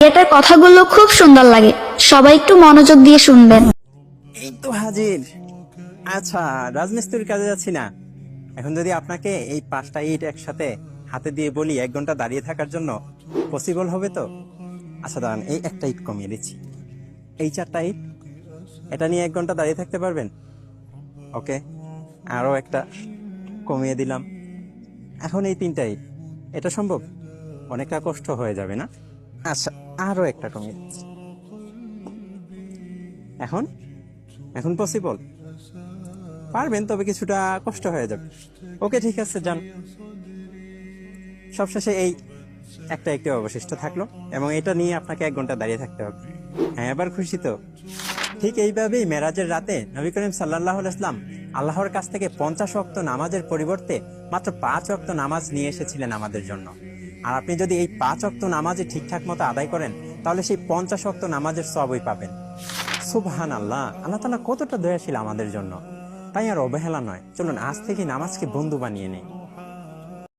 মেয়েটার কথাগুলো খুব সুন্দর লাগে, সবাই একটু মনোযোগ দিয়ে শুনবেন। এই তো হাজির। আচ্ছা, রাজমিস্ত্রির কাজে যাচ্ছি না। এখন যদি আপনাকে এই 5টা ইট একসাথে হাতে দিয়ে বলি 1 ঘন্টা দাঁড়িয়ে থাকার জন্য, পসিবল হবে তো? আচ্ছা দাঁড়ান, এই একটা ইট কমিয়ে দিচ্ছি। এই 4টা ইট, এটা নিয়ে 1 ঘন্টা দাঁড়িয়ে থাকতে পারবেন? ওকে, আরো একটা কমিয়ে দিলাম। এখন এই 3টা ইট, এটা সম্ভব? অনেকটা কষ্ট হয়ে যাবে না? আচ্ছা, আরো একটা কমিয়ে দিচ্ছি। এখন এখন পসিবল? পারবেন, তবে কিছুটা কষ্ট হয়ে যাবে। ওকে ঠিক আছে, যান। সবশেষে এই একটা একটি অবশিষ্ট থাকলো, এবং এটা নিয়ে আপনাকে 1 ঘন্টা দাঁড়িয়ে থাকতে হবে। হ্যাঁ, এবার খুশি তো? ঠিক এইভাবেই মেরাজের রাতে নবী করিম সাল্লাল্লাহু আলাইহি ওয়াসাল্লাম আল্লাহর কাছ থেকে 50 ওয়াক্ত নামাজের পরিবর্তে মাত্র 5 ওয়াক্ত নামাজ নিয়ে এসেছিলেন আমাদের জন্য। আর আপনি যদি এই 5 ওয়াক্ত নামাজই ঠিকঠাক মতো আদায় করেন, তাহলে সেই 50 ওয়াক্ত নামাজের সওয়াবই পাবেন। সুবহানাল্লাহ, আল্লাহ তাআলা কতটা দয়াশীল আমাদের জন্য। তাই আর অবহেলা নয়, চলুন আজ থেকে নামাজকে বন্ধু বানিয়ে নেই।